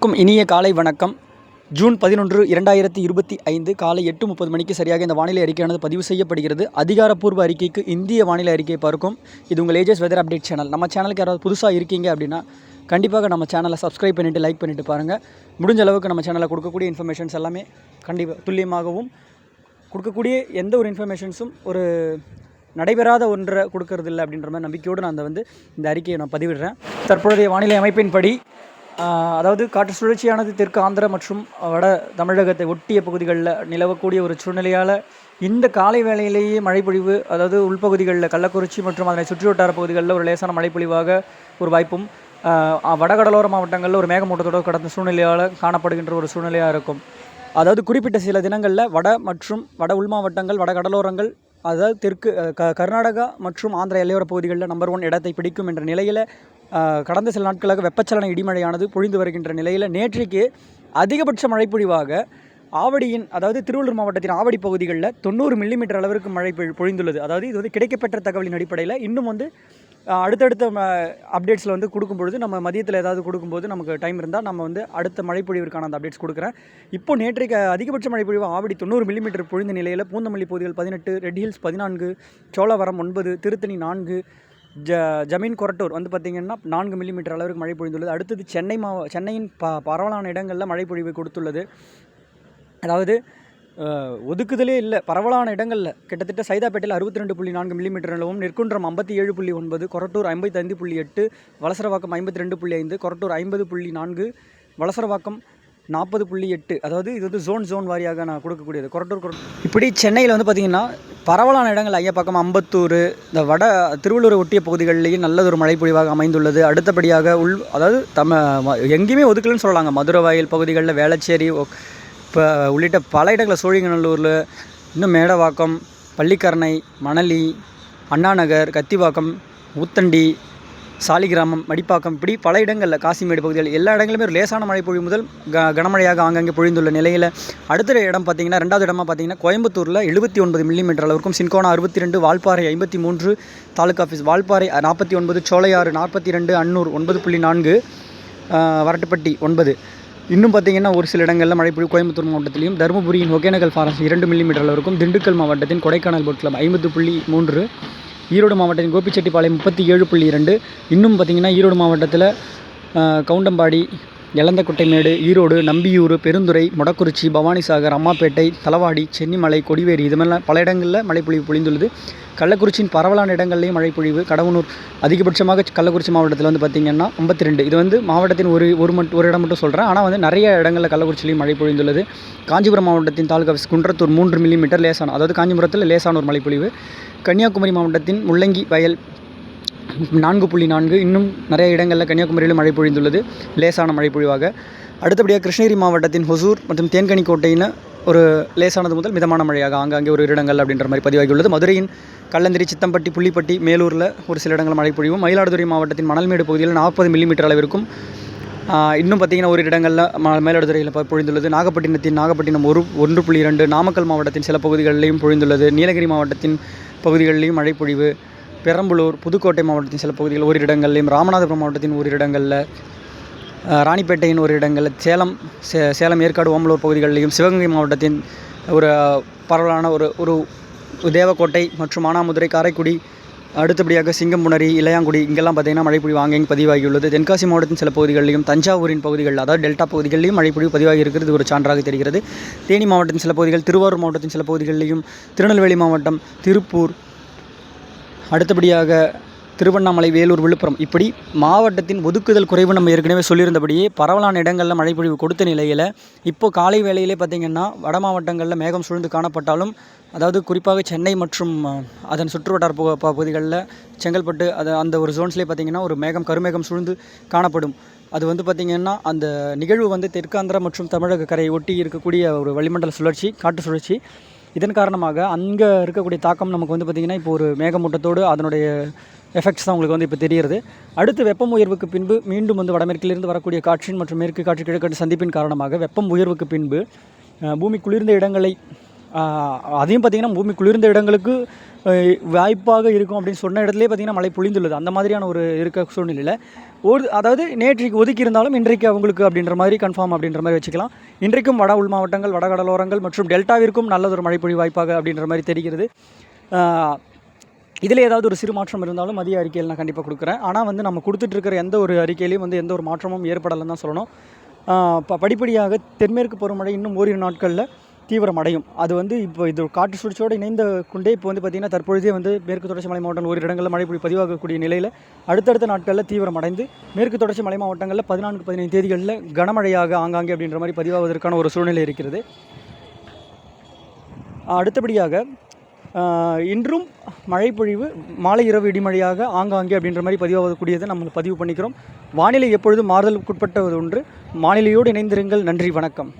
இனிய காலை வணக்கம். ஜூன் 11, 2025 காலை 8:30 மணிக்கு சரியாக இந்த வானிலை அறிக்கையானது பதிவு செய்யப்படுகிறது. அதிகாரப்பூர்வ அறிக்கைக்கு இந்திய வானிலை அறிக்கை பார்க்கும். இது உங்கள் ஏஜஸ் வெதர் அப்டேட் சேனல். நம்ம சேனலுக்கு யாராவது புதுசாக இருக்கீங்க அப்படின்னா கண்டிப்பாக நம்ம சேனலை சப்ஸ்கிரைப் பண்ணிவிட்டு லைக் பண்ணிவிட்டு பாருங்கள். முடிஞ்ச அளவுக்கு நம்ம சேனலில் கொடுக்கக்கூடிய இன்ஃபர்மேஷன்ஸ் எல்லாமே கண்டிப்பாக துல்லியமாகவும், கொடுக்கக்கூடிய எந்த ஒரு இன்ஃபர்மேஷன்ஸும் ஒரு நடைபெறாத ஒன்றை கொடுக்கறதில்லை அப்படின்ற மாதிரி நம்பிக்கையோடு நான் இந்த அறிக்கையை நான் பதிவிடுறேன். தற்பொழுதைய வானிலை அமைப்பின்படி அதாவது காற்று சுழற்சியானது தெற்கு ஆந்திர மற்றும் வட தமிழகத்தை ஒட்டிய பகுதிகளில் நிலவக்கூடிய ஒரு சூழ்நிலையால் இந்த காலை வேளையிலேயே மழைப்பொழிவு, அதாவது உள்பகுதிகளில் கள்ளக்குறிச்சி மற்றும் அதனை சுற்றுவட்டார பகுதிகளில் ஒரு லேசான மழைப்பொழிவாக ஒரு வாய்ப்பும், வடகடலோர மாவட்டங்களில் ஒரு மேகமூட்டத்தோடு கடந்த சூழ்நிலையால் காணப்படுகின்ற ஒரு சூழ்நிலையாக இருக்கும். அதாவது குறிப்பிட்ட சில தினங்களில் வட மற்றும் வட உள் மாவட்டங்கள், வட கடலோரங்கள், அதாவது தெற்கு கர்நாடகா மற்றும் ஆந்திர எல்லையோர பகுதிகளில் நம்பர் 1 இடத்தை பிடிக்கும் என்ற நிலையில் கடந்த சில நாட்களாக வெப்பச்சலன இடிமழையானது பொழிந்து வருகின்ற நிலையில் நேற்றைக்கு அதிகபட்ச மழைப்பொழிவாக ஆவடியின், அதாவது திருவள்ளூர் மாவட்டத்தின் ஆவடி பகுதிகளில் 90 மில்லிமீட்டர் அளவிற்கு மழை பொழிந்துள்ளது. அதாவது இது கிடைக்கப்பெற்ற தகவலின் அடிப்படையில் இன்னும் அடுத்தடுத்த அப்டேட்ஸில் கொடுக்கும்பொழுது, நம்ம மதியத்தில் ஏதாவது கொடுக்கும்போது நமக்கு டைம் இருந்தால் நம்ம அடுத்த மழைப்பொழிவிற்கான அந்த அப்டேட்ஸ் கொடுக்குறேன். இப்போது நேற்றைக்கு அதிகபட்ச மழைப்பொழிவு ஆவடி 90 மில்லிமீட்டர் பொழிந்த நிலையில் பூந்தமல்லி பகுதிகள் 18, ரெட் ஹில்ஸ் 14, சோழவரம் 9, திருத்தணி 4, ஜமீன் கொரட்டூர் பார்த்திங்கன்னா 4 மில்லிமீட்டர் அளவிற்கு மழை பொழிந்துள்ளது. அடுத்தது சென்னையின் பரவலான இடங்களில் மழை பொழிவு கொடுத்துள்ளது. அதாவது ஒதுக்குதலே இல்லை, பரவலான இடங்களில் கிட்டத்தட்ட சைதாப்பேட்டையில் 62.4 மில்லிமீட்டர் அளவும், நெற்குன்றம் 57.9, கொரட்டூர் 55.8, வலசரவாக்கம் 52.5, கொரட்டூர் 50.4, வலசரவாக்கம் 40.8. அதாவது இது ஜோன் வாரியாக நான் கொடுக்கக்கூடியது. கொரட்டூர் இப்படி சென்னையில் பார்த்திங்கன்னா பரவலான இடங்கள் ஐயப்பாக்கம், அம்பத்தூர், இந்த வட திருவள்ளூரை ஒட்டிய பகுதிகளிலேயே நல்லதொரு மழைப்பொழிவாக அமைந்துள்ளது. அடுத்தபடியாக அதாவது எங்கேயுமே ஒதுக்கலன்னு சொல்லலாங்க. மதுரவாயில் பகுதிகளில், வேளச்சேரி இப்போ உள்ளிட்ட பல இடங்களில், சோழிங்கநல்லூரில், இன்னும் மேடவாக்கம், பள்ளிக்கரணை, மணலி, அண்ணாநகர், கத்திவாக்கம், ஊத்தண்டி, சாலிகிராமம், மடிப்பாக்கம், இப்படி பல இடங்களில், காசிமேடு பகுதிகள், எல்லா இடங்களுமே ஒரு லேசான மழை பொழிவு முதல் கனமழையாக ஆங்காங்கே பொழிந்துள்ள நிலையில் அடுத்த இடம் பார்த்திங்கன்னா, ரெண்டாவது இடமாக பார்த்திங்கன்னா கோயம்புத்தூரில் 79 மில்லிமீட்டர் அளவுக்கும், சின்கோனா 62, வால்பாறை 53, தாலுக்கா ஆஃபீஸ் வால்பாறை 49, சோலையாறு 42, அன்னூர் 9.4, வரட்டுப்பட்டி 9. இன்னும் பார்த்திங்கன்னா ஒரு சில இடங்களில் மழைப்பொழிவு கோயம்புத்தூர் மாவட்டத்திலையும், தருமபுரியின் ஒகேனக்கல் ஃபாரஸ்ட் 2 மில்லிமீட்டர் அளவிற்கும், திண்டுக்கல் மாவட்டத்தின் கொடைக்கானல் போட் கிளப் 50.3, ஈரோடு மாவட்டத்தின் கோபிச்செட்டிப்பாளையம் 37.2, இன்னும் பார்த்திங்கன்னா ஈரோடு மாவட்டத்தில் கவுண்டம்பாடி, எலந்தக்குட்டைமேடு, ஈரோடு, நம்பியூர், பெருந்துறை, மொடக்குறிச்சி, பவானிசாகர், அம்மாப்பேட்டை, தலவாடி, சென்னிமலை, கொடிவேரி, இது மாதிரிலாம் பல இடங்களில் மழைப்பொழிவு பொழிந்துள்ளது. கள்ளக்குறிச்சியின் பரவலான இடங்கள்லேயும் மழைப்பொழிவு. கடவுனூர் அதிகபட்சமாக கள்ளக்குறிச்சி மாவட்டத்தில் பார்த்திங்கன்னா 52. இது மாவட்டத்தின் ஒரு இடம் மட்டும் சொல்கிறேன். ஆனால் நிறைய இடங்களில் கள்ளக்குறிச்சியிலையும் மழை பொழிந்துள்ளது. காஞ்சிபுரம் மாவட்டத்தின் தாலுகா ஆஃபீஸ் குன்றத்தூர் 3 மில்லிமீட்டர் லேசான, அதாவது காஞ்சிபுரத்தில் லேசான ஒரு மழைப்பொழிவு. கன்னியாகுமரி மாவட்டத்தின் முள்ளங்கி வயல் 4.4, இன்னும் நிறைய இடங்களில் கன்னியாகுமரியிலும் மழை பொழிந்துள்ளது, லேசான மழைப்பொழிவாக. அடுத்தபடியாக கிருஷ்ணகிரி மாவட்டத்தின் ஹொசூர் மற்றும் தேன்கனிக்கோட்டையின் ஒரு லேசானது முதல் மிதமான மழையாக ஆங்காங்கே ஒரு இடங்கள் அப்படின்ற மாதிரி பதிவாகியுள்ளது. மதுரையின் கல்லந்திரி, சித்தம்பட்டி, புள்ளிப்பட்டி, மேலூரில் ஒரு சில இடங்கள் மழை பொழிவும். மயிலாடுதுறை மாவட்டத்தின் மணல்மேடு பகுதியில் 40 மில்லிமீட்டர் அளவிற்கும், இன்னும் பார்த்திங்கன்னா ஒரு இடங்களில் மயிலாடுதுறையில் பொழிந்துள்ளது. நாகப்பட்டினம் 1.2, நாமக்கல் மாவட்டத்தின் சில பகுதிகளிலையும் பொழிந்துள்ளது. நீலகிரி மாவட்டத்தின் பகுதிகளிலையும் மழை பொழிவு. பெரம்பலூர், புதுக்கோட்டை மாவட்டத்தின் சில பகுதிகள் ஒரு இடங்களிலும், ராமநாதபுரம் மாவட்டத்தின் ஒரு இடங்களில், ராணிப்பேட்டையின் ஒரு இடங்களில், சேலம், ஏற்காடு, ஓமலூர் பகுதிகளிலையும், சிவகங்கை மாவட்டத்தின் ஒரு பரவலான ஒரு தேவக்கோட்டை மற்றும் மானாமதுரை, காரைக்குடி, அடுத்தபடியாக சிங்கம்புணரி, இளையாங்குடி, இங்கெல்லாம் பார்த்திங்கன்னா மழைப்பொழிவு ஆங்கேயும் பதிவாகியுள்ளது. தென்காசி மாவட்டத்தின் சில பகுதிகளிலும், தஞ்சாவூரின் பகுதிகளில், அதாவது டெல்டா பகுதிகளிலும் மழைப்பொழிவு பதிவாகி இருக்கிறது ஒரு சான்றாக தெரிகிறது. தேனி மாவட்டத்தின் சில பகுதிகள், திருவாரூர் மாவட்டத்தின் சில பகுதிகளிலையும், திருநெல்வேலி மாவட்டம், திருப்பூர், அடுத்தபடியாக திருவண்ணாமலை, வேலூர், விழுப்புரம், இப்படி மாவட்டத்தின் ஒதுக்குதல் குறைவு நம்ம ஏற்கனவே சொல்லியிருந்தபடியே பரவலான இடங்களில் மழைப்பொழிவு கொடுத்த நிலையில் இப்போது காலை வேளையிலே பார்த்திங்கன்னா வட மாவட்டங்களில் மேகம் சூழ்ந்து காணப்பட்டாலும், அதாவது குறிப்பாக சென்னை மற்றும் அதன் சுற்றுவட்டார பகுதிகளில், செங்கல்பட்டு, அந்த ஒரு ஜோன்ஸ்லேயே பார்த்திங்கன்னா ஒரு கருமேகம் சூழ்ந்து காணப்படும். அது பார்த்திங்கன்னா அந்த நிகழ்வு தெற்காந்திரா மற்றும் தமிழக கரையை ஒட்டி இருக்கக்கூடிய ஒரு வளிமண்டல சுழற்சி, காற்று சுழற்சி. இதன் காரணமாக அங்கே இருக்கக்கூடிய தாக்கம் நமக்கு பார்த்திங்கன்னா இப்போ ஒரு மேகமூட்டத்தோடு அதனுடைய எஃபெக்ட்ஸ் தான் உங்களுக்கு இப்போ தெரிகிறது. அடுத்து வெப்பம் உயர்வுக்கு பின்பு மீண்டும் வடமேற்கிலிருந்து வரக்கூடிய காற்றின் மற்றும் மேற்கு காற்று கிழக்கு சந்திப்பின் காரணமாக வெப்பம் உயர்வுக்கு பின்பு பூமி குளிர்ந்த இடங்களை, அதையும் பார்த்திங்கன்னா பூமி குளிர்ந்த இடங்களுக்கு வாய்ப்பாக இருக்கும் அப்படின்னு சொன்ன இடத்துலேயே பார்த்திங்கன்னா மழை பொழிந்துள்ளது. அந்த மாதிரியான ஒரு இருக்க சூழ்நிலையில் அதாவது நேற்றைக்கு ஒதுக்கி இருந்தாலும் இன்றைக்கு அவங்களுக்கு அப்படின்ற மாதிரி கன்ஃபார்ம் அப்படின்ற மாதிரி வச்சுக்கலாம். இன்றைக்கும் வட உள் மாவட்டங்கள், வடகடலோரங்கள் மற்றும் டெல்டாவிற்கும் நல்லதொரு மழைப்பொழிவு வாய்ப்பாக அப்படின்ற மாதிரி தெரிகிறது. இதில் ஏதாவது ஒரு சிறு மாற்றம் இருந்தாலும் மதிய அறிக்கையில் நான் கண்டிப்பாக கொடுக்குறேன். ஆனால் வந்து நம்ம கொடுத்துட்ருக்கிற எந்த ஒரு அறிக்கையிலையும் வந்து எந்த ஒரு மாற்றமும் ஏற்படலைன்னு தான் சொல்லணும். படிப்படியாக தென்மேற்கு பருவமழை இன்னும் ஓரிரு நாட்களில் தீவிரமடையும். அது வந்து இப்போ இது காற்று சுழற்சியோடு இணைந்த கொண்டே இப்போ வந்து பார்த்திங்கன்னா தற்பொழுதே வந்து மேற்கு தொடர்ச்சி மலை மாவட்டம் ஓரிரு இடங்களில் மழை பதிவாகக்கூடிய நிலையில் அடுத்தடுத்த நாட்களில் தீவிரமடைந்து மேற்கு தொடர்ச்சி மலை மாவட்டங்களில் 14-15 தேதிகளில் கனமழையாக ஆங்காங்கே அப்படின்ற மாதிரி பதிவாவதற்கான ஒரு சூழ்நிலை இருக்கிறது. அடுத்தபடியாக இன்றும் மழைப்பொழிவு மாலை இரவு இடிமழையாக ஆங்காங்கே அப்படின்ற மாதிரி பதிவாகக்கூடியதை நம்ம பதிவு பண்ணிக்கிறோம். வானிலை எப்பொழுதும் மாறுதலுக்குட்பட்ட ஒன்று. வானிலையோடு இணைந்திருங்கள். நன்றி, வணக்கம்.